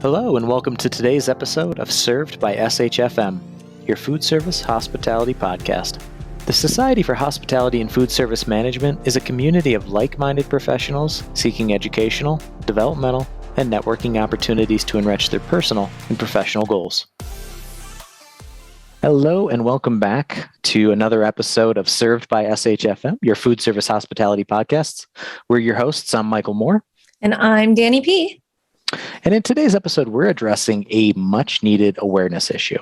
Hello and welcome to today's episode of Served by SHFM, your food service hospitality podcast. The Society for Hospitality and Food Service Management is a community of like-minded professionals seeking educational, developmental, and networking opportunities to enrich their personal and professional goals. Hello and welcome back to another episode of Served by SHFM, your food service hospitality podcasts. We're your hosts. I'm Michael Moore. And I'm Danny P. And in today's episode, we're addressing a much needed awareness issue.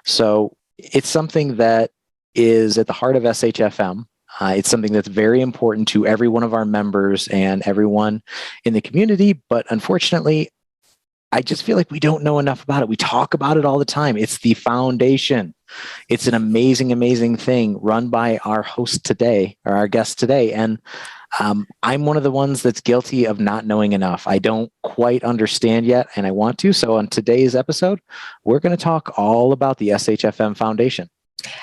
So it's something that is at the heart of SHFM. It's something that's very important to every one of our members and everyone in the community. But unfortunately, I just feel like we don't know enough about it. We talk about it all the time. It's the foundation. It's an amazing, amazing thing run by our host today, or our guest today. And I'm one of the ones that's guilty of not knowing enough. I don't quite understand yet, and I want to. So on today's episode, we're going to talk all about the SHFM Foundation.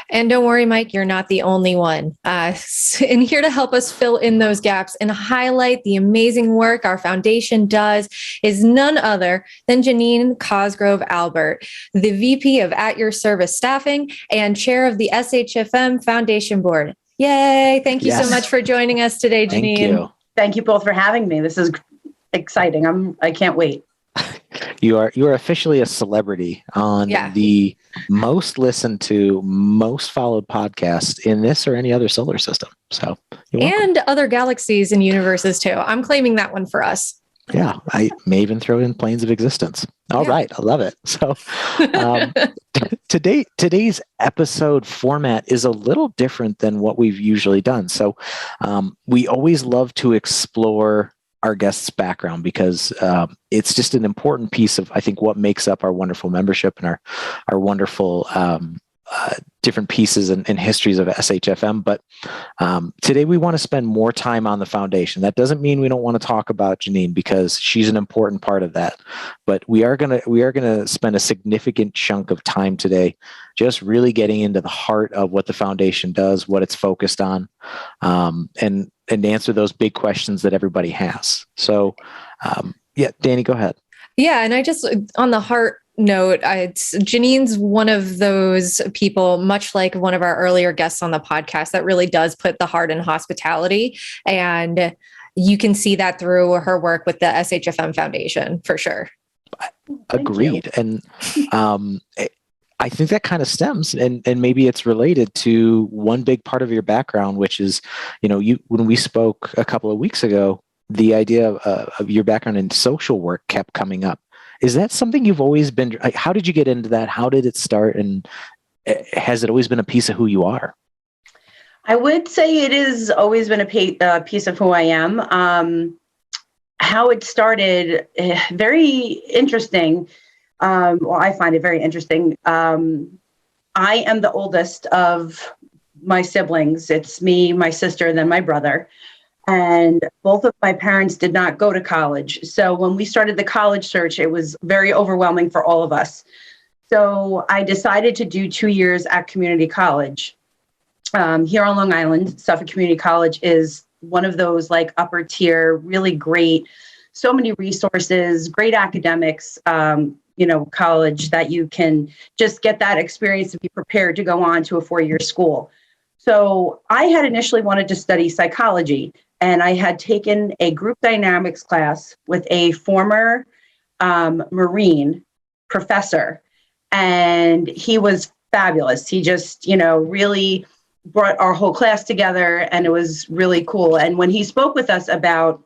And don't worry, Mike, you're not the only one. And here to help us fill in those gaps and highlight the amazing work our foundation does is none other than Jeanine Cosgrove-Albert, the VP of At Your Service Staffing and Chair of the SHFM Foundation Board. Yay! Thank you so much for joining us today, Jeanine. Thank you. Thank you both for having me. This is exciting. I can't wait. You are officially a celebrity on the most listened to, most followed podcast in this or any other solar system. So, and other galaxies and universes too. I'm claiming that one for us. Yeah, I may even throw in planes of existence. All right, I love it. So, today's episode format is a little different than what we've usually done. So, we always love to explore our guest's background because it's just an important piece of, I think, what makes up our wonderful membership and our wonderful different pieces and histories of SHFM. But today we want to spend more time on the foundation. That doesn't mean we don't want to talk about Jeanine because she's an important part of that. But we are gonna spend a significant chunk of time today just really getting into the heart of what the foundation does, what it's focused on, and answer those big questions that everybody has. So, Danny, go ahead. Yeah, and I just, on the heart note, Jeanine's one of those people, much like one of our earlier guests on the podcast, that really does put the heart in hospitality. And you can see that through her work with the SHFM Foundation, for sure. Agreed. And I think that kind of stems, and maybe it's related to one big part of your background, which is, when we spoke a couple of weeks ago, the idea of your background in social work kept coming up. Is that something you've always been, how did you get into that? How did it start? And has it always been a piece of who you are? I would say it has always been a piece of who I am. How it started, very interesting. I find it very interesting. I am the oldest of my siblings. It's me, my sister, and then my brother. And both of my parents did not go to college. So when we started the college search, it was very overwhelming for all of us. So I decided to do 2 years at community college. Here on Long Island, Suffolk Community College is one of those like upper tier, really great, so many resources, great academics, college that you can just get that experience and be prepared to go on to a 4-year school. So I had initially wanted to study psychology, and I had taken a group dynamics class with a former Marine professor, and he was fabulous. He just, really brought our whole class together, and it was really cool. And when he spoke with us about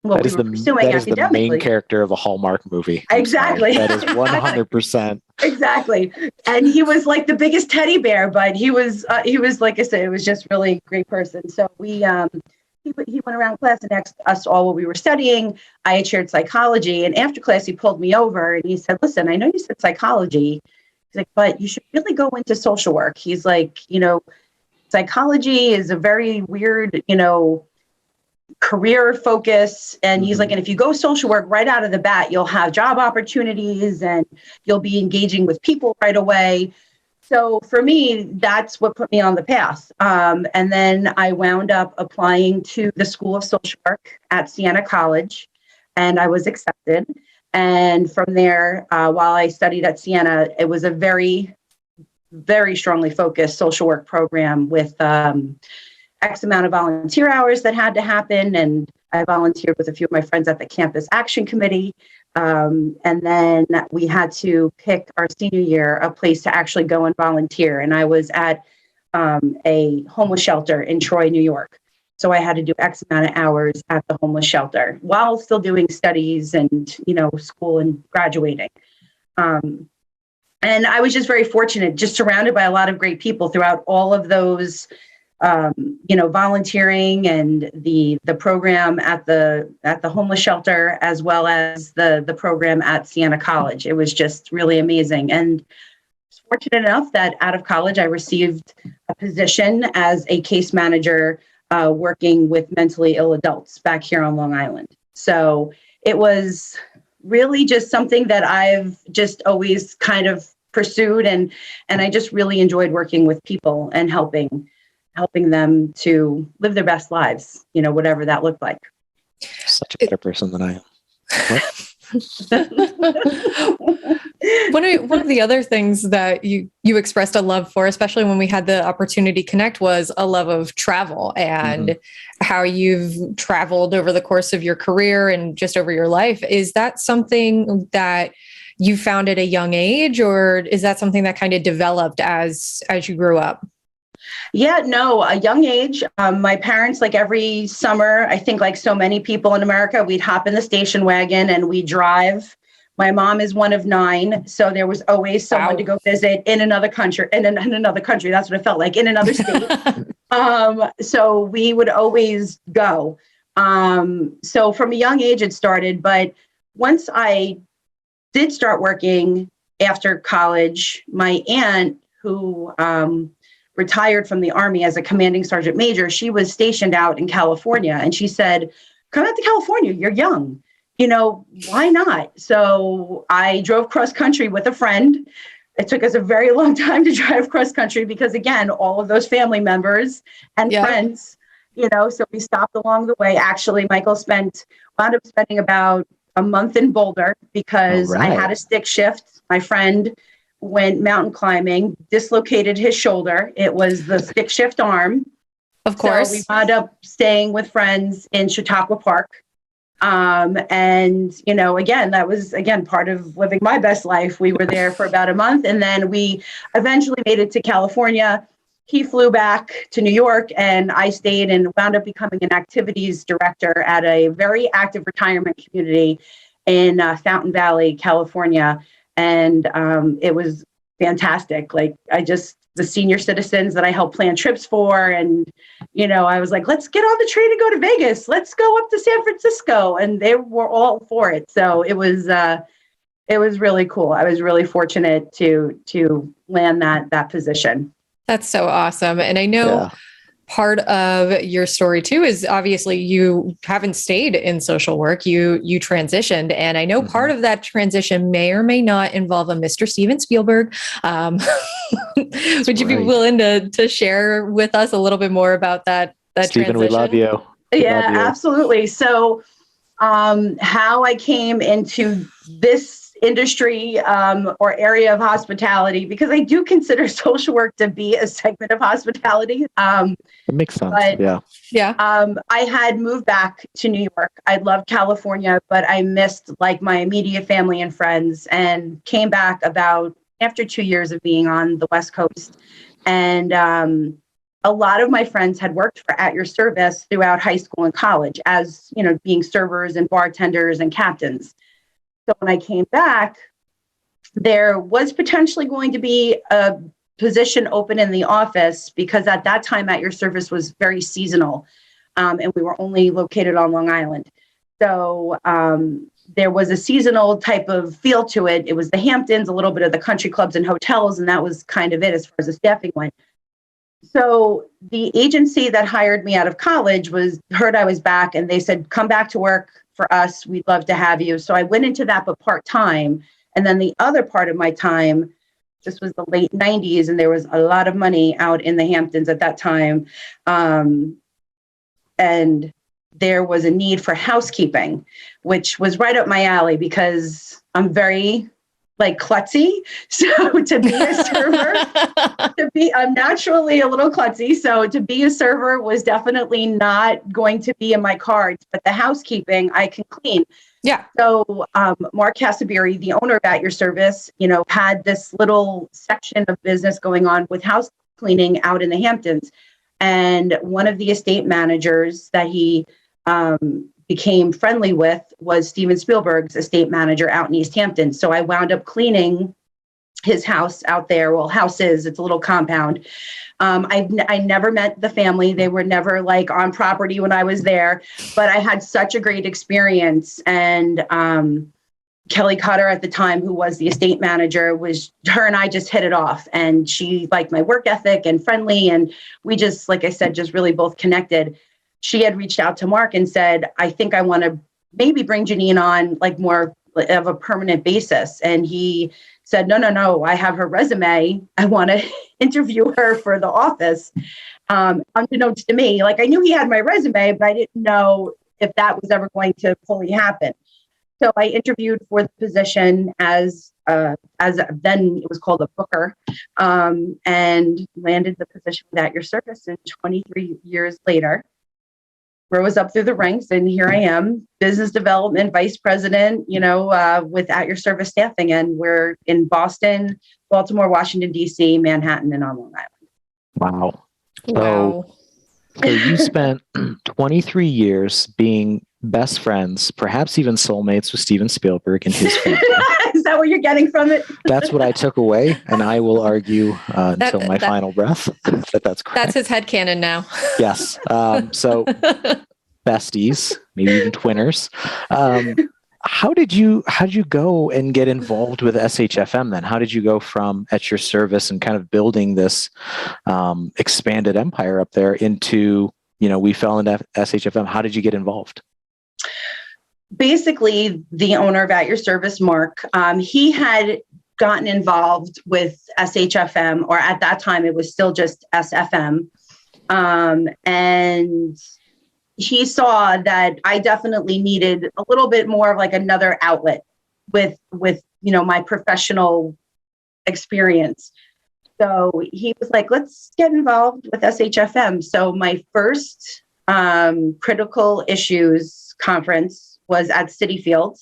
what we were pursuing academically. That is the main character of a Hallmark movie. Exactly. That is 100%. Exactly. And he was like the biggest teddy bear, but he was, like I said, it was just really a great person. So he went around class and asked us all what we were studying. I had shared psychology. And after class, he pulled me over and he said, listen, I know you said psychology. He's like, but you should really go into social work. He's like, psychology is a very weird, career focus. And he's like, and if you go social work right out of the bat, you'll have job opportunities and you'll be engaging with people right away. So for me, that's what put me on the path. And then I wound up applying to the School of Social Work at Siena College, and I was accepted. And from there, while I studied at Siena, it was a very, very strongly focused social work program with X amount of volunteer hours that had to happen. And I volunteered with a few of my friends at the Campus Action Committee. And then we had to pick our senior year a place to actually go and volunteer. And I was at a homeless shelter in Troy, New York. So I had to do X amount of hours at the homeless shelter while still doing studies and, school and graduating. And I was just very fortunate, just surrounded by a lot of great people throughout all of those, volunteering and the program at the homeless shelter, as well as the program at Siena College. It was just really amazing. And fortunate enough that out of college, I received a position as a case manager working with mentally ill adults back here on Long Island. So it was really just something that I've just always kind of pursued. And I just really enjoyed working with people and helping them to live their best lives, whatever that looked like. Such a better person than I am. One of the other things that you expressed a love for, especially when we had the opportunity to connect, was a love of travel and how you've traveled over the course of your career and just over your life. Is that something that you found at a young age, or is that something that kind of developed as you grew up? Yeah, no, a young age. My parents, like every summer, I think like so many people in America, we'd hop in the station wagon and we'd drive. My mom is one of 9, so there was always someone to go visit in another country, in another country. That's what it felt like, in another state. So we would always go. So from a young age it started, but once I did start working after college, my aunt, who retired from the Army as a commanding sergeant major, she was stationed out in California, and she said, "Come out to California, you're young. Why not?" So I drove cross country with a friend. It took us a very long time to drive cross country because, again, all of those family members and friends, so we stopped along the way. Actually, Michael wound up spending about a month in Boulder because I had a stick shift. My friend went mountain climbing, dislocated his shoulder. It was the stick shift arm. Of course. So we wound up staying with friends in Chautauqua Park. And, again, that was, part of living my best life. We were there for about a month, and then we eventually made it to California. He flew back to New York, and I stayed and wound up becoming an activities director at a very active retirement community in Fountain Valley, California. And it was fantastic. The senior citizens that I helped plan trips for. And, I was like, let's get on the train and go to Vegas. Let's go up to San Francisco. And they were all for it. So it was really cool. I was really fortunate to land that position. That's so awesome. And I know part of your story too is obviously you haven't stayed in social work. You transitioned. And I know part of that transition may or may not involve a Mr. Steven Spielberg. Would you be willing to share with us a little bit more about that Steven, transition? we love you. Absolutely. So how I came into this industry or area of hospitality, because I do consider social work to be a segment of hospitality. It makes sense. But, I had moved back to New York. I loved California, but I missed my immediate family and friends, and came back about after 2 years of being on the West Coast. And a lot of my friends had worked for At Your Service throughout high school and college as, being servers and bartenders and captains. So when I came back, there was potentially going to be a position open in the office, because at that time At Your Service was very seasonal, and we were only located on Long Island. So there was a seasonal type of feel to it. It was the Hamptons, a little bit of the country clubs and hotels, and that was kind of it as far as the staffing went. So the agency that hired me out of college heard I was back, and they said, "Come back to work for us. We'd love to have you." So I went into that, but part-time. And then the other part of my time, this was the late 90s, and there was a lot of money out in the Hamptons at that time. And there was a need for housekeeping, which was right up my alley because I'm very like klutzy. So to be a server, I'm naturally a little klutzy. So to be a server was definitely not going to be in my cards, but the housekeeping I can clean. Yeah. So Mark Casabiri, the owner of At Your Service, had this little section of business going on with house cleaning out in the Hamptons. And one of the estate managers that he became friendly with was Steven Spielberg's estate manager out in East Hampton. So I wound up cleaning his house out there. Well, it's a little compound. I never met the family. They were never like on property when I was there, but I had such a great experience. And Kelly Cutter at the time, who was the estate manager, her and I just hit it off. And she liked my work ethic and friendly. And we just, like I said, just really both connected. She had reached out to Mark and said, I think I want to maybe bring Jeanine on like more of a permanent basis. And he said, no, I have her resume. I want to interview her for the office. Unbeknownst to me, like I knew he had my resume, but I didn't know if that was ever going to fully happen. So I interviewed for the position as then it was called a booker, and landed the position with At Your Service. And 23 years later, rose up through the ranks, and here I am, business development vice president, with At Your Service staffing. And we're in Boston, Baltimore, Washington, D.C., Manhattan, and on Long Island. Wow. So you spent 23 years being best friends, perhaps even soulmates with Steven Spielberg and his family. Is that what you're getting from it? That's what I took away, and I will argue until my final breath that's correct. That's his headcanon now. Yes. So besties, maybe even twinners. How did you go and get involved with SHFM then? How did you go from At Your Service and kind of building this expanded empire up there into, we fell into SHFM? How did you get involved? Basically, the owner of At Your Service, Mark, he had gotten involved with SHFM, or at that time it was still just SFM. And he saw that I definitely needed a little bit more of like another outlet with my professional experience. So he was like, let's get involved with SHFM. So my first critical issues conference was at City Field.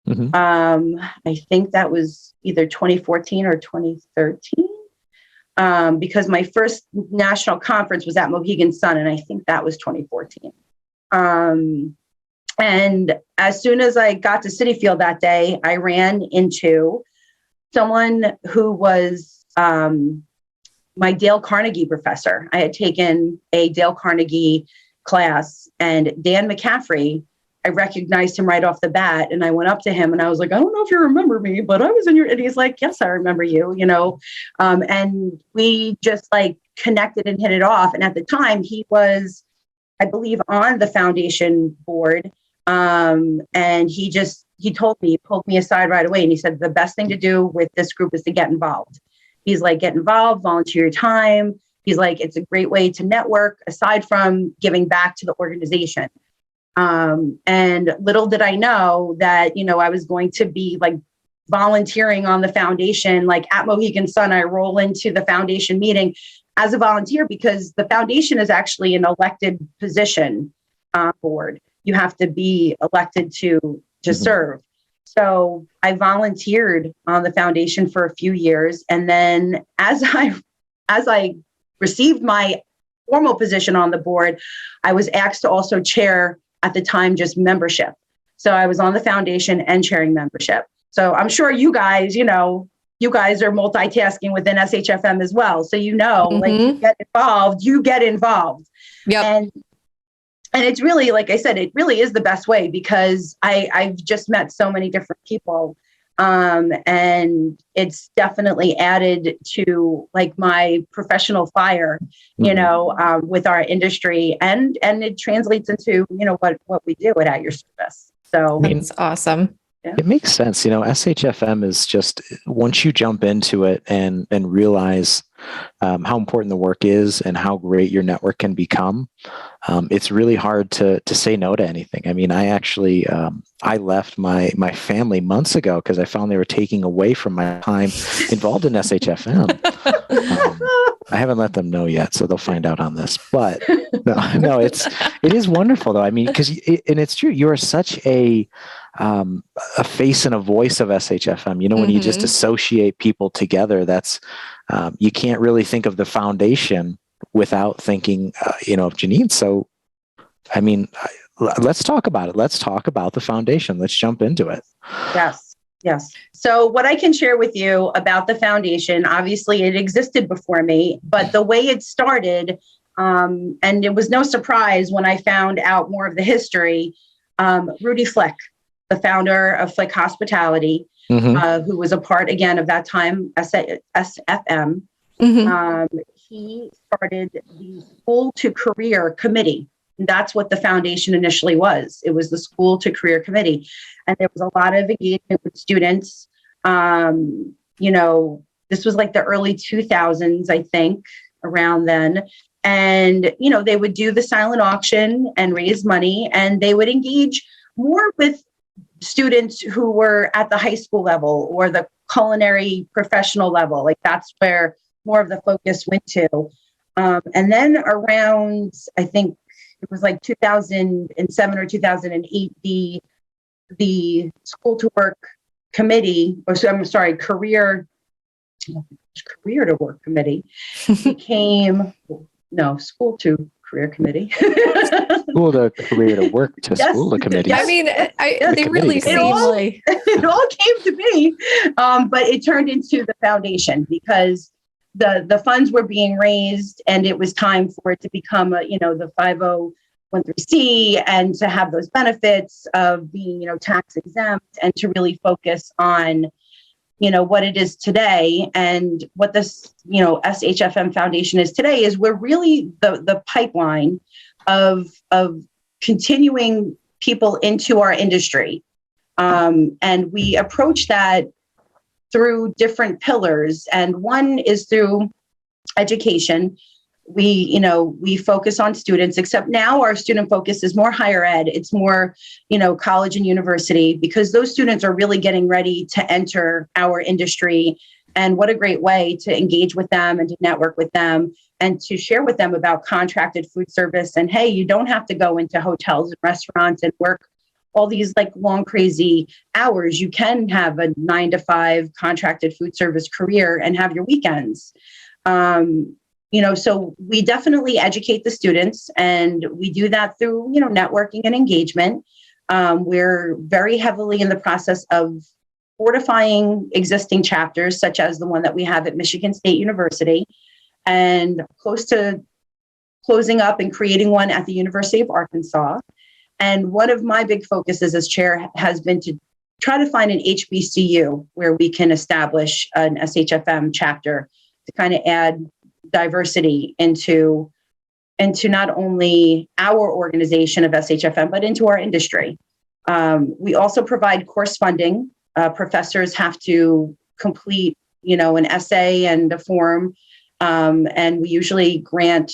Mm-hmm. I think that was either 2014 or 2013. Because my first national conference was at Mohegan Sun, and I think that was 2014. And as soon as I got to City Field that day, I ran into someone who was my Dale Carnegie professor. I had taken a Dale Carnegie class, and Dan McCaffrey, I recognized him right off the bat, and I went up to him and I was like, I don't know if you remember me, but I was in your, and he's like, yes, I remember you, and we just like connected and hit it off. And at the time he was, I believe, on the foundation board. And he told me, he pulled me aside right away. And he said, the best thing to do with this group is to get involved. He's like, get involved, volunteer your time. He's like, it's a great way to network aside from giving back to the organization. And little did I know that, I was going to be like volunteering on the foundation. Like at Mohegan Sun, I roll into the foundation meeting as a volunteer because the foundation is actually an elected position board. You have to be elected to serve. So I volunteered on the foundation for a few years. And then as I received my formal position on the board, I was asked to also chair at the time, just membership. So I was on the foundation and chairing membership. So I'm sure you guys, you guys are multitasking within SHFM as well. So, like you get involved. Yep. And it's really, like I said, it really is the best way because I've just met so many different people. And it's definitely added to like my professional fire, with our industry, and it translates into, what we do at Your Service. So it's awesome. It makes sense. SHFM is just, once you jump into it and realize how important the work is and how great your network can become, it's really hard to say no to anything. I mean, I actually, I left my family months ago because I found they were taking away from my time involved in SHFM. I haven't let them know yet, so they'll find out on this. But no, it is wonderful though. I mean, and it's true. You are such a face and a voice of SHFM. When you just associate people together, that's you can't really think of the foundation without thinking, of Jeanine. So, I mean, let's talk about it. Let's talk about the foundation. Let's jump into it. Yes. So what I can share with you about the foundation, obviously it existed before me, but the way it started, and it was no surprise when I found out more of the history, Rudy Flick, the founder of Flick Hospitality, who was a part, again, of that time, SFM, he started the School to Career Committee. That's what the foundation initially was. It was the School to Career Committee. And there was a lot of engagement with students. This was like the early 2000s, I think, around then. And, they would do the silent auction and raise money, and they would engage more with students who were at the high school level or the culinary professional level. Like that's where more of the focus went to. And then around, I think it was like 2007 or 2008, the School to Work Committee, Career to Work Committee became, School to Career Committee. School to Career to Work to School to Committee. I mean, they really seem like... It all came to me, but it turned into the foundation because the funds were being raised and it was time for it to become the 5013C and to have those benefits of being, tax exempt and to really focus on, what it is today. And what this, SHFM Foundation is today is we're really the pipeline of continuing people into our industry. And we approach that through different pillars. And one is through education. We focus on students, except now our student focus is more higher ed. It's more, college and university, because those students are really getting ready to enter our industry. And what a great way to engage with them and to network with them and to share with them about contracted food service. And hey, you don't have to go into hotels and restaurants and work all these like long, crazy hours. You can have a 9-to-5 contracted food service career and have your weekends. So we definitely educate the students, and we do that through, networking and engagement. We're very heavily in the process of fortifying existing chapters, such as the one that we have at Michigan State University, and close to closing up and creating one at the University of Arkansas. And one of my big focuses as chair has been to try to find an HBCU where we can establish an SHFM chapter to kind of add diversity into not only our organization of SHFM, but into our industry. We also provide course funding. Professors have to complete, an essay and a form, and we usually grant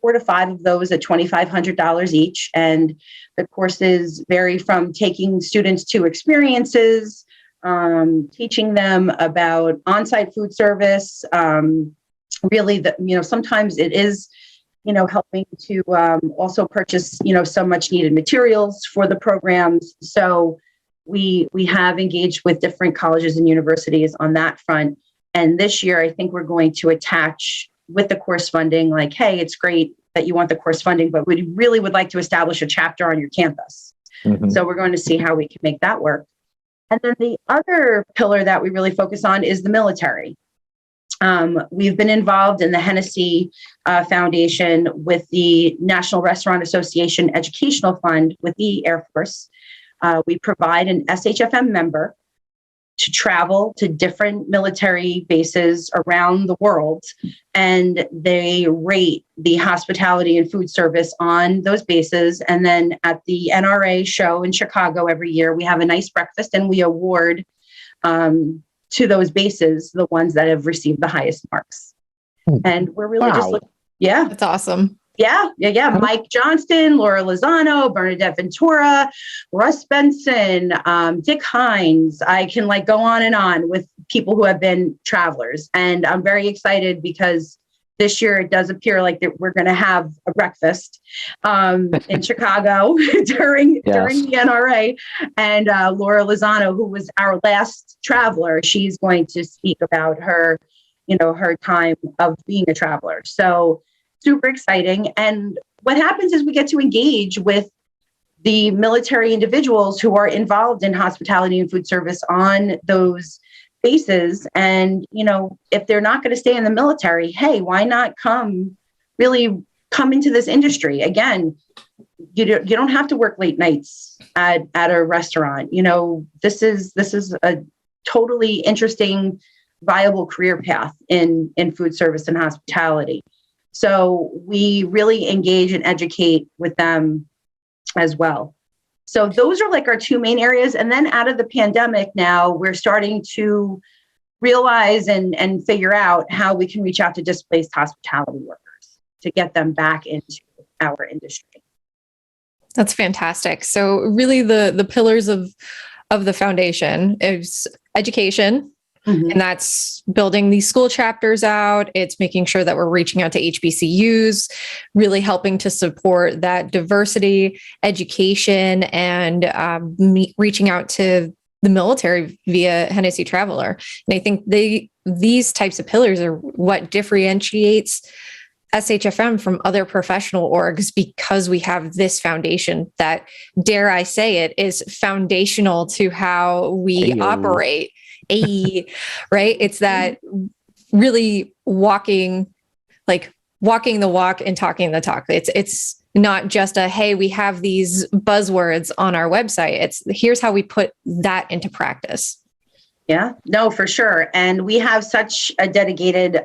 4 to 5 of those at $2,500 each. And the courses vary from taking students to experiences, teaching them about on-site food service. Really, sometimes it is, helping to also purchase, so much needed materials for the programs. So we have engaged with different colleges and universities on that front. And this year, I think we're going to attach with the course funding, like, hey, it's great that you want the course funding, but we really would like to establish a chapter on your campus. So we're going to see how we can make that work. And then the other pillar that we really focus on is the military. We've been involved in the Hennessy Foundation with the National Restaurant Association Educational Fund with the Air Force. We provide an SHFM member to travel to different military bases around the world, and they rate the hospitality and food service on those bases. And then at the NRA show in Chicago every year, we have a nice breakfast and we award to those bases the ones that have received the highest marks. And we're really just looking, yeah. That's awesome. Yeah. Mike Johnston, Laura Lozano, Bernadette Ventura, Russ Benson, Dick Hines. I can go on and on with people who have been travelers. And I'm very excited because this year it does appear like that we're going to have a breakfast in Chicago during the NRA. And Laura Lozano, who was our last traveler, she's going to speak about her time of being a traveler. So super exciting. And what happens is we get to engage with the military individuals who are involved in hospitality and food service on those bases. And, if they're not going to stay in the military, hey, why not come into this industry? Again, you don't have to work late nights at a restaurant. This is a totally interesting, viable career path in food service and hospitality. So we really engage and educate with them as well. So those are our two main areas. And then out of the pandemic now, we're starting to realize and figure out how we can reach out to displaced hospitality workers to get them back into our industry. That's fantastic. So really the pillars of the foundation is education. Mm-hmm. And that's building these school chapters out. It's making sure that we're reaching out to HBCUs, really helping to support that diversity, education, and reaching out to the military via Hennessy Traveler. And I think these types of pillars are what differentiates SHFM from other professional orgs, because we have this foundation that, dare I say it, is foundational to how we operate. Right? It's that really walking the walk and talking the talk. It's not just hey, we have these buzzwords on our website. It's here's how we put that into practice. Yeah, no, for sure. And we have such a dedicated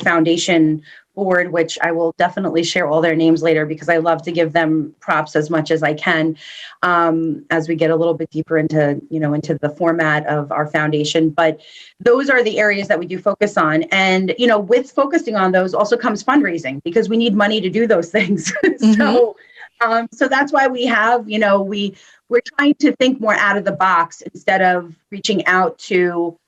foundation board, which I will definitely share all their names later because I love to give them props as much as I can as we get a little bit deeper into the format of our foundation. But those are the areas that we do focus on. And, with focusing on those also comes fundraising because we need money to do those things. Mm-hmm. So that's why we have, we're trying to think more out of the box instead of reaching out to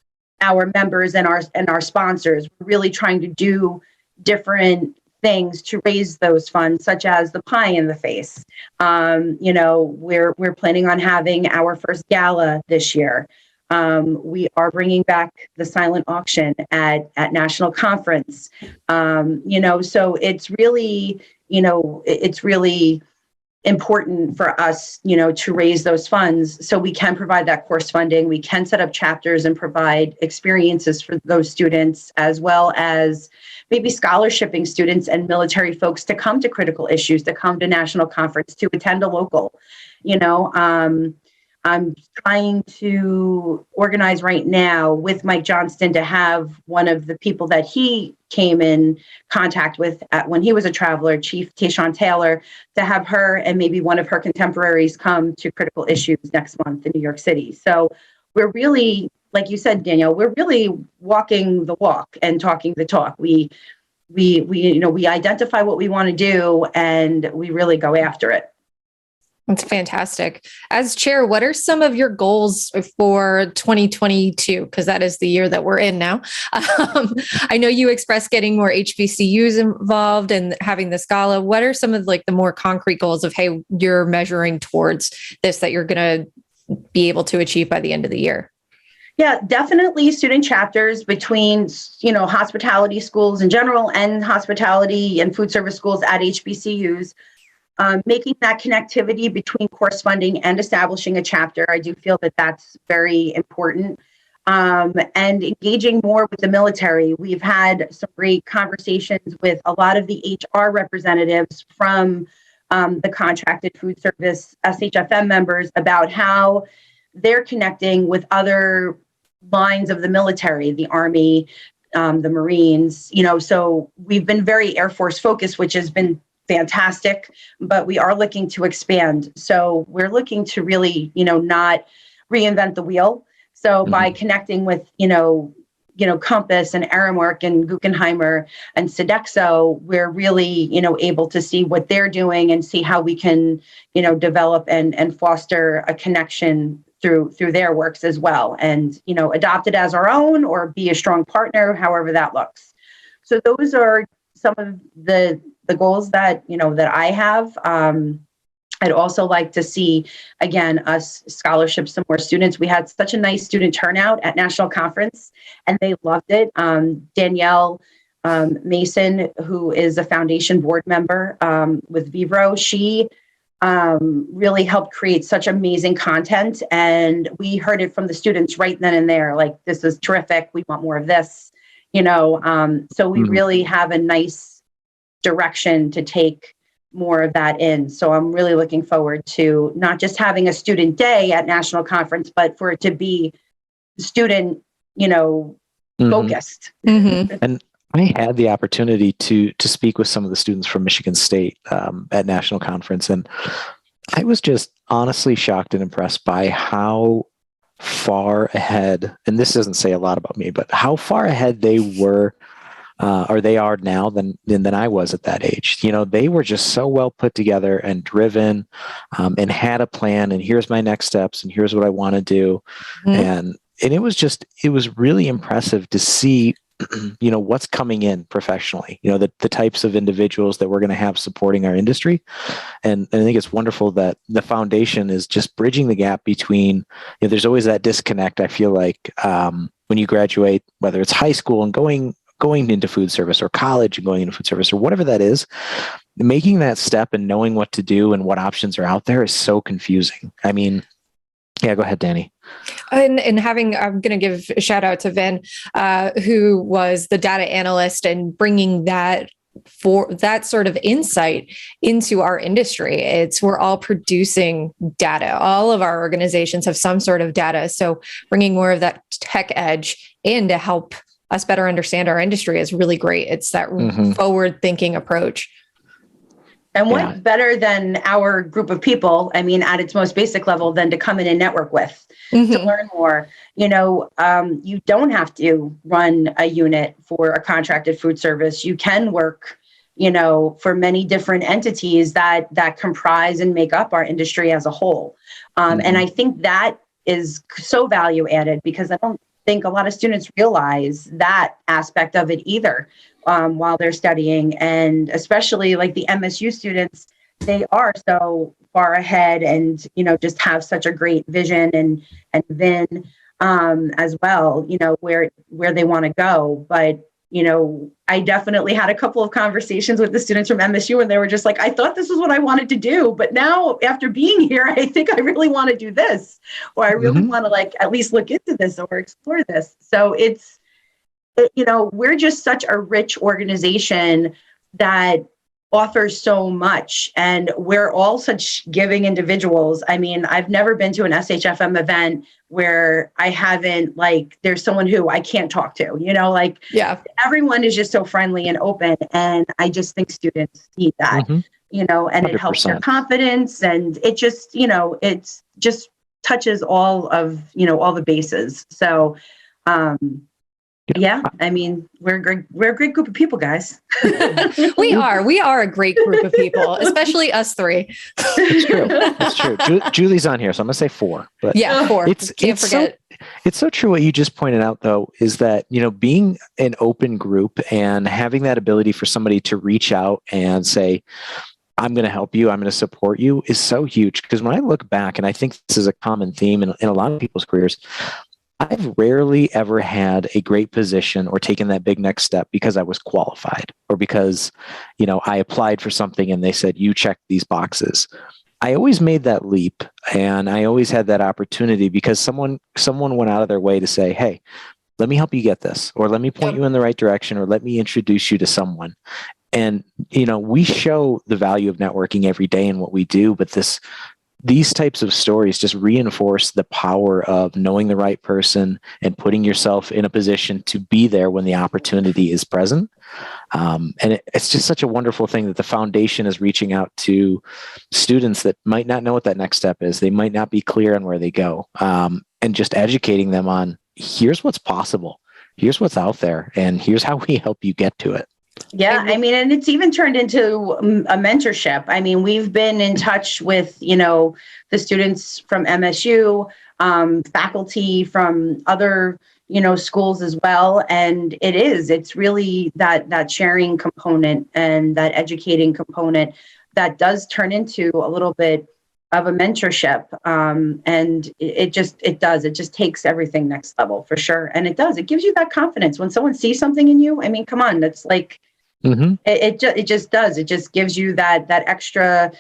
our members and our sponsors. We're really trying to do different things to raise those funds, such as the pie in the face. We're planning on having our first gala this year. We are bringing back the silent auction at National Conference. So it's really important for us, to raise those funds so we can provide that course funding. We can set up chapters and provide experiences for those students, as well as maybe scholarshiping students and military folks to come to critical issues, to come to National Conference, to attend a local. I'm trying to organize right now with Mike Johnston to have one of the people that he came in contact with when he was a traveler, Chief Tayshawn Taylor, to have her and maybe one of her contemporaries come to critical issues next month in New York City. So we're really, like you said, Danielle, we're really walking the walk and talking the talk. We identify what we want to do and we really go after it. That's fantastic. As chair, what are some of your goals for 2022? Because that is the year that we're in now. I know you expressed getting more HBCUs involved and having this gala. What are some of the more concrete goals of, hey, you're measuring towards this that you're going to be able to achieve by the end of the year? Yeah, definitely student chapters between, hospitality schools in general and hospitality and food service schools at HBCUs. Making that connectivity between course funding and establishing a chapter. I do feel that that's very important. And engaging more with the military. We've had some great conversations with a lot of the HR representatives from the contracted food service SHFM members about how they're connecting with other lines of the military, the Army, the Marines, so we've been very Air Force focused, which has been fantastic, but we are looking to expand. So we're looking to really, not reinvent the wheel. So by connecting with, Compass and Aramark and Guggenheimer and Sodexo, we're really, able to see what they're doing and see how we can, develop and foster a connection through their works as well, and adopt it as our own or be a strong partner, however that looks. So those are some of the goals that that I have. I'd also like to see, again, us scholarship some more students. We had such a nice student turnout at National Conference, and they loved it. Danielle Mason, who is a foundation board member with Vibro, she really helped create such amazing content. And we heard it from the students right then and there, like, this is terrific. We want more of this, so we really have a nice direction to take more of that in. So I'm really looking forward to not just having a student day at National Conference, but for it to be student, focused. And I had the opportunity to speak with some of the students from Michigan State at National Conference, and I was just honestly shocked and impressed by how far ahead, and this doesn't say a lot about me, but how far ahead they were or they are now than I was at that age. They were just so well put together and driven, and had a plan, and here's my next steps, and here's what I want to do. And it was really impressive to see what's coming in professionally, the types of individuals that we're going to have supporting our industry. And I think it's wonderful that the foundation is just bridging the gap between, there's always that disconnect. I feel like when you graduate, whether it's high school and going into food service, or college and going into food service, or whatever that is, making that step and knowing what to do and what options are out there is so confusing. I mean, yeah, go ahead, Danny. And I'm going to give a shout out to Vin, who was the data analyst, and bringing that sort of insight into our industry. We're all producing data. All of our organizations have some sort of data. So bringing more of that tech edge in to help us better understand our industry is really great. It's that forward thinking approach. And what better than our group of people, at its most basic level, than to come in and network with, to learn more. You don't have to run a unit for a contracted food service. You can work, for many different entities that comprise and make up our industry as a whole. And I think that is so value added, because I don't think a lot of students realize that aspect of it either while they're studying. And especially like the MSU students, they are so far ahead and, just have such a great vision and Vin as well, where they want to go. But, I definitely had a couple of conversations with the students from MSU, and they were just like, I thought this was what I wanted to do, but now after being here, I think I really want to do this, or I really want to at least look into this or explore this. So we're just such a rich organization that offers so much, and we're all such giving individuals. I've never been to an SHFM event where I haven't, there's someone who I can't talk to, everyone is just so friendly and open. And I just think students need that, and 100%. It helps their confidence, and it just, it's just touches all of, all the bases. So, yeah, we're a great group of people, guys. We are a great group of people, especially us three. It's true. Julie's on here, so I'm gonna say 4. But yeah, 4. Can't forget. It's so true what you just pointed out, though, is that, being an open group and having that ability for somebody to reach out and say, I'm going to help you, I'm going to support you, is so huge. Because when I look back, and I think this is a common theme in a lot of people's careers, I've rarely ever had a great position or taken that big next step because I was qualified, or because, I applied for something and they said, you check these boxes. I always made that leap, and I always had that opportunity because someone went out of their way to say, hey, let me help you get this, or let me point you in the right direction, or let me introduce you to someone. And, we show the value of networking every day in what we do, but this these types of stories just reinforce the power of knowing the right person and putting yourself in a position to be there when the opportunity is present. And it's just such a wonderful thing that the foundation is reaching out to students that might not know what that next step is. They might not be clear on where they go, and just educating them on, here's what's possible, here's what's out there, and here's how we help you get to it. Yeah, I mean, and it's even turned into a mentorship. I mean, we've been in touch with, the students from MSU, faculty from other, schools as well. And it's really that sharing component and that educating component that does turn into a little bit of a mentorship. And it just takes everything next level for sure. And it gives you that confidence when someone sees something in you. I mean, come on, that's like, it just gives you that extra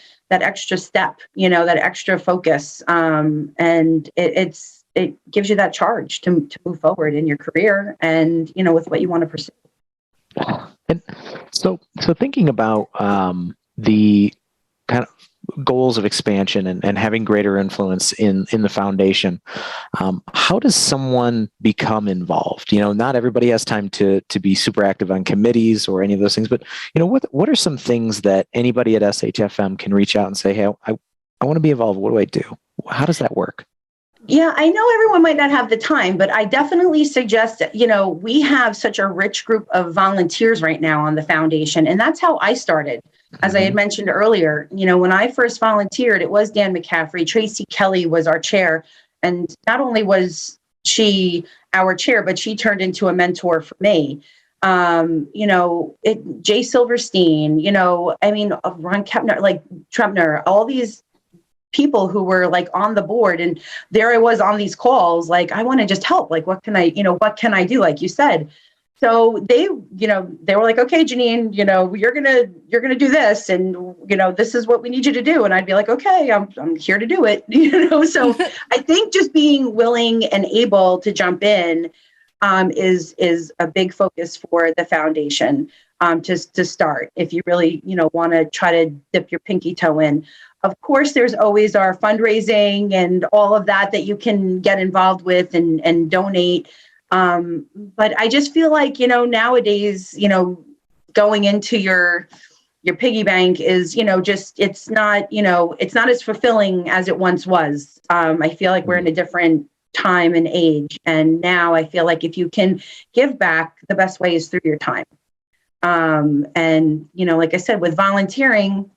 step, that extra focus. And it gives you that charge to move forward in your career and, with what you want to pursue. And so thinking about the kind of goals of expansion and having greater influence in the foundation, how does someone become involved? Not everybody has time to be super active on committees or any of those things, but what are some things that anybody at SHFM can reach out and say, hey, I want to be involved. What do I do? How does that work? Yeah, I know everyone might not have the time, but I definitely suggest that, we have such a rich group of volunteers right now on the foundation. And that's how I started. As I had mentioned earlier, when I first volunteered, it was Dan McCaffrey. Tracy Kelly was our chair. And not only was she our chair, but she turned into a mentor for me. Jay Silverstein, Ron Kepner, Trempner, all these people who were on the board, and there I was on these calls, I want to just help. What can I do? Like you said. So they were like, okay, Jeanine, you're going to do this. And, this is what we need you to do. And I'd be like, okay, I'm here to do it. So I think just being willing and able to jump in is a big focus for the foundation to start. If you really, want to try to dip your pinky toe in. Of course, there's always our fundraising and all of that you can get involved with and donate. But I just feel like, nowadays, going into your piggy bank is, it's not as fulfilling as it once was. I feel like we're in a different time and age. And now I feel like if you can give back, the best way is through your time. And, like I said, with volunteering,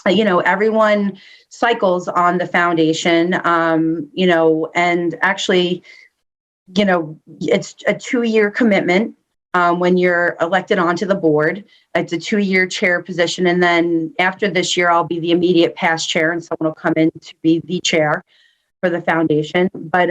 everyone cycles on the foundation, and actually, it's a 2-year commitment when you're elected onto the board. It's a 2-year chair position. And then after this year, I'll be the immediate past chair and someone will come in to be the chair for the foundation. But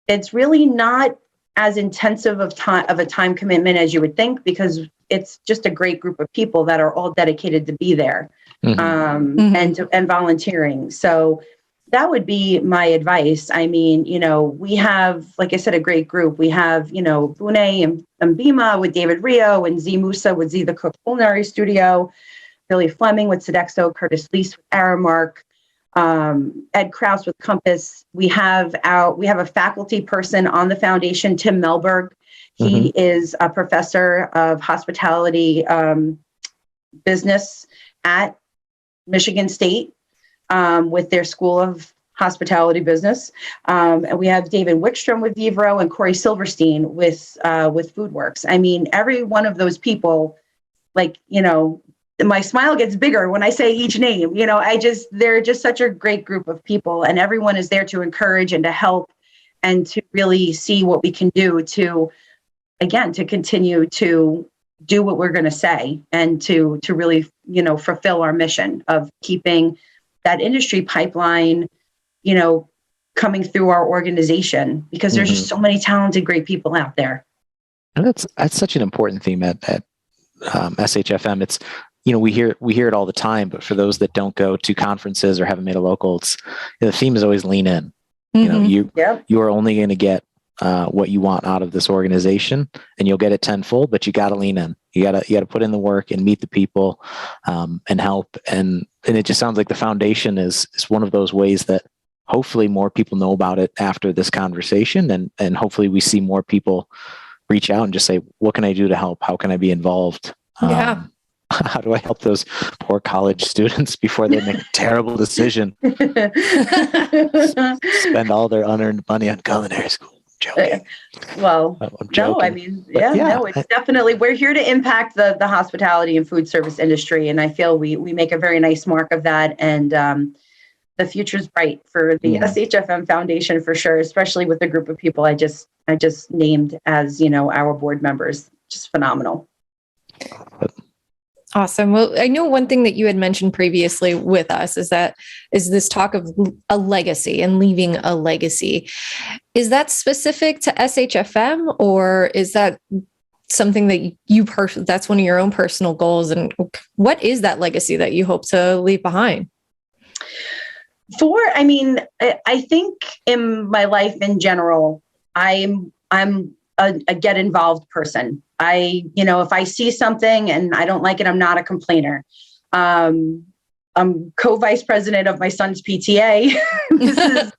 it's really not as intensive of a time commitment as you would think, because it's just a great group of people that are all dedicated to be there and volunteering. So that would be my advice. I mean, we have, like I said, a great group. We have, Bune and Bima with David Rio, and Z Musa with Z the Cook Culinary Studio, Billy Fleming with Sodexo, Curtis Lease with Aramark, Ed Krause with Compass. We have a faculty person on the foundation, Tim Melberg. He is a professor of hospitality business at Michigan State with their School of Hospitality Business. And we have David Wickstrom with Vivro and Corey Silverstein with FoodWorks. I mean, every one of those people, my smile gets bigger when I say each name. They're just such a great group of people, and everyone is there to encourage and to help and to really see what we can do to continue to do what we're going to say and to really, fulfill our mission of keeping that industry pipeline, coming through our organization, because there's just so many talented, great people out there. And that's such an important theme at SHFM. It's, we hear it all the time, but for those that don't go to conferences or haven't made a local, the theme is always lean in. You are only going to get what you want out of this organization, and you'll get it tenfold, but you got to lean in. You gotta put in the work and meet the people, and help. And it just sounds like the foundation is one of those ways that hopefully more people know about it after this conversation, and hopefully we see more people reach out and just say, what can I do to help? How can I be involved? Yeah. How do I help those poor college students before they make a terrible decision? Spend all their unearned money on culinary school. Joking. Well, I'm joking. no, I mean, no, it's definitely, we're here to impact the hospitality and food service industry. And I feel we make a very nice mark of that. And the future's bright for the SHFM Foundation for sure, especially with the group of people I just named as, our board members. Just phenomenal. Awesome. Well, I know one thing that you had mentioned previously with us is this talk of a legacy and leaving a legacy. Is that specific to SHFM, or is that something that that's one of your own personal goals? And what is that legacy that you hope to leave behind? I think in my life in general, I'm a get involved person. If I see something and I don't like it, I'm not a complainer. I'm co-vice president of my son's PTA.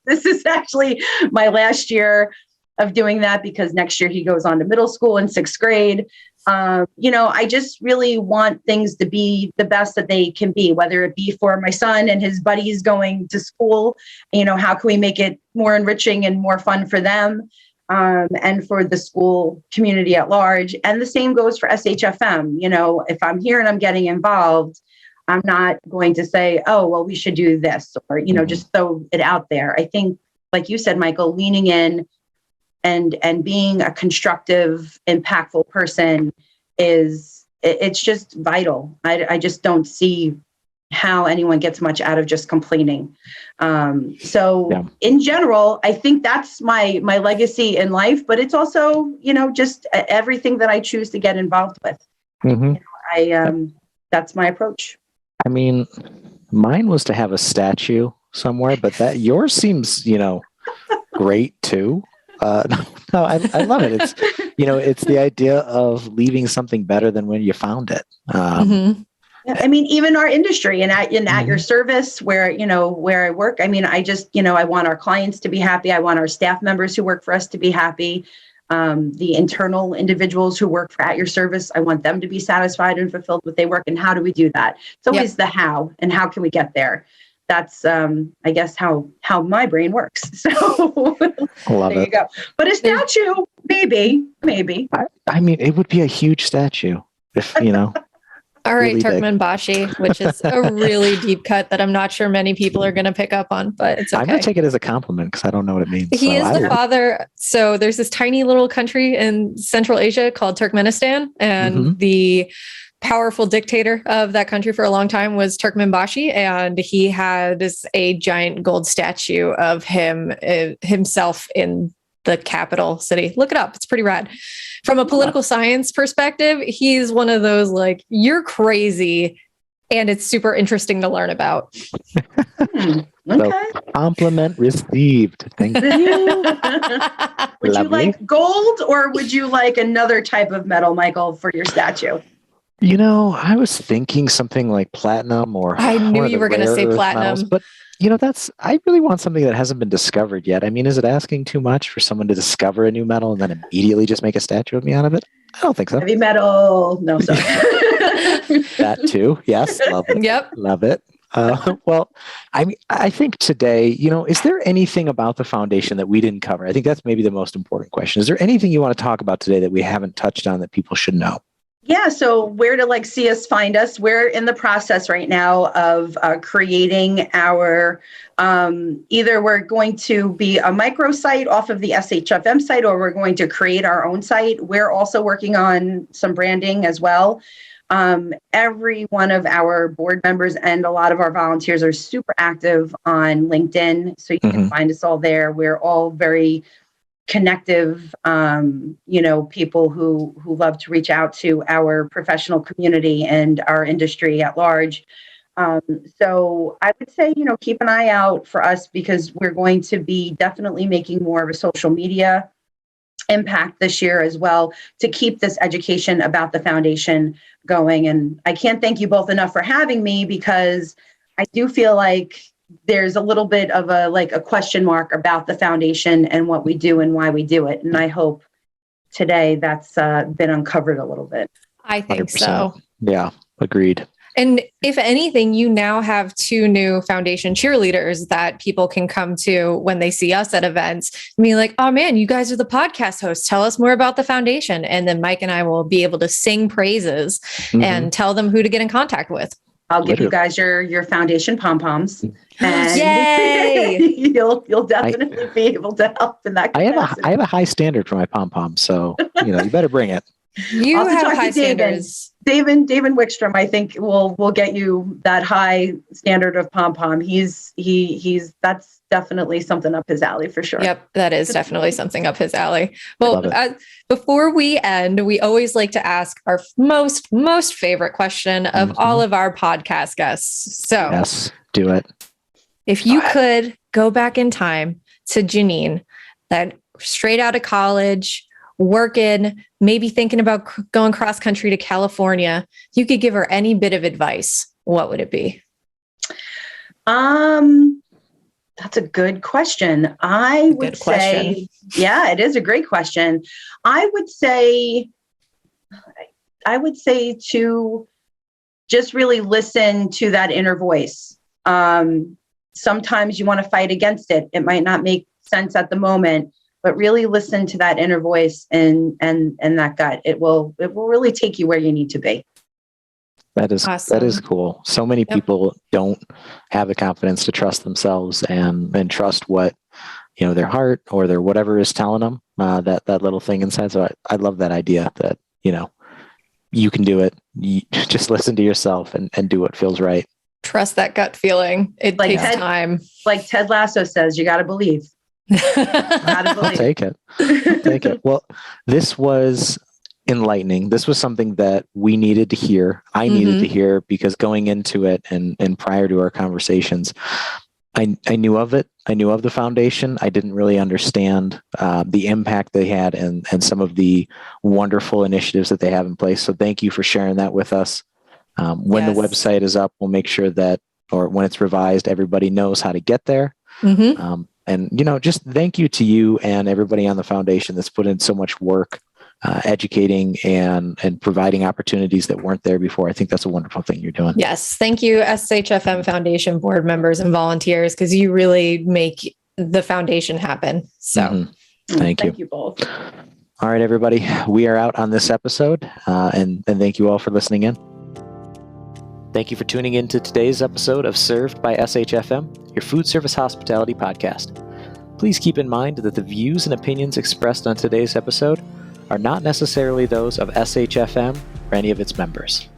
This is actually my last year of doing that, because next year he goes on to middle school in 6th grade. I just really want things to be the best that they can be, whether it be for my son and his buddies going to school. How can we make it more enriching and more fun for them? And for the school community at large. And the same goes for SHFM. If I'm here and I'm getting involved, I'm not going to say, oh, well, we should do this, or, just throw it out there. I think, like you said, Michael, leaning in and being a constructive, impactful person it's just vital. I just don't see how anyone gets much out of just complaining. In general, I think that's my legacy in life, but it's also, just everything that I choose to get involved with. That's my approach. I mean, mine was to have a statue somewhere, but yours seems, great too. No, I love it. It's, it's the idea of leaving something better than when you found it. Even our industry and at your service where I work, I want our clients to be happy. I want our staff members who work for us to be happy. The internal individuals who work at your service, I want them to be satisfied and fulfilled with their work. And how do we do that? It's always the how, and how can we get there? That's, I guess, how my brain works. So there you go. But a statue, maybe. It would be a huge statue if, All right, really Turkmenbashi, which is a really deep cut that I'm not sure many people are going to pick up on, but it's okay. I'm going to take it as a compliment because I don't know what it means. He is the father. So there's this tiny little country in Central Asia called Turkmenistan, and the powerful dictator of that country for a long time was Turkmenbashi, and he had a giant gold statue of himself in the capital city. Look it up. It's pretty rad. From a political science perspective, he's one of those, you're crazy, and it's super interesting to learn about. Okay. So, compliment received. Thank you. Would you like gold, or would you like another type of metal, Michael, for your statue? I was thinking something like platinum, or I knew you were going to say platinum. Metals, but I really want something that hasn't been discovered yet. Is it asking too much for someone to discover a new metal and then immediately just make a statue of me out of it? I don't think so. Heavy metal. No, sorry. That too. Yes. Love it. Yep. Love it. Well, I think today, is there anything about the foundation that we didn't cover? I think that's maybe the most important question. Is there anything you want to talk about today that we haven't touched on that people should know? Yeah. So where to see us, find us? We're in the process right now of creating our, either we're going to be a microsite off of the SHFM site, or we're going to create our own site. We're also working on some branding as well. Every one of our board members and a lot of our volunteers are super active on LinkedIn. So you can find us all there. We're all very connective, people who love to reach out to our professional community and our industry at large. So I would say, keep an eye out for us, because we're going to be definitely making more of a social media impact this year as well to keep this education about the foundation going. And I can't thank you both enough for having me, because I do feel like there's a little bit of a question mark about the foundation and what we do and why we do it. And I hope today that's been uncovered a little bit. I think 100%. so. Yeah, agreed. And if anything, you now have 2 new foundation cheerleaders that people can come to when they see us at events and be like, oh man, you guys are the podcast hosts. Tell us more about the foundation. And then Mike and I will be able to sing praises and tell them who to get in contact with. I'll give you guys your foundation pom-poms. And yay! you'll definitely be able to help in that capacity. I have a high standard for my pom-pom, so you better bring it. You Also have talk high to David. standards. David Wickstrom, I think will get you that high standard of pom-pom. He's that's definitely something up his alley for sure. Yep, that is definitely something up his alley. Well, before we end, we always like to ask our most favorite question of all of our podcast guests. So, yes, do it. If you could go back in time to Jeanine, that straight out of college, working, maybe thinking about going cross country to California, you could give her any bit of advice, what would it be? That's a good question. I would say, yeah, it is a great question. I would say to just really listen to that inner voice. Sometimes you want to fight against it. It might not make sense at the moment, but really listen to that inner voice and that gut. It will really take you where you need to be. That is awesome. That is cool. So many people don't have the confidence to trust themselves and trust what their heart or their whatever is telling them, that little thing inside. So I love that idea that you can do it. You just listen to yourself and do what feels right. Trust that gut feeling. It takes time. Like Ted Lasso says, you got to believe. I'll take it. Well, this was enlightening. This was something that we needed to hear. I needed to hear, because going into it and prior to our conversations, I knew of it. I knew of the foundation. I didn't really understand the impact they had and some of the wonderful initiatives that they have in place. So thank you for sharing that with us. When the website is up, we'll make sure that, or when it's revised, everybody knows how to get there. And, just thank you to you and everybody on the foundation that's put in so much work, educating and providing opportunities that weren't there before. I think that's a wonderful thing you're doing. Yes. Thank you, SHFM Foundation board members and volunteers, because you really make the foundation happen. So thank you. Thank you both. All right, everybody. We are out on this episode, and thank you all for listening in. Thank you for tuning in to today's episode of Served by SHFM, your food service hospitality podcast. Please keep in mind that the views and opinions expressed on today's episode are not necessarily those of SHFM or any of its members.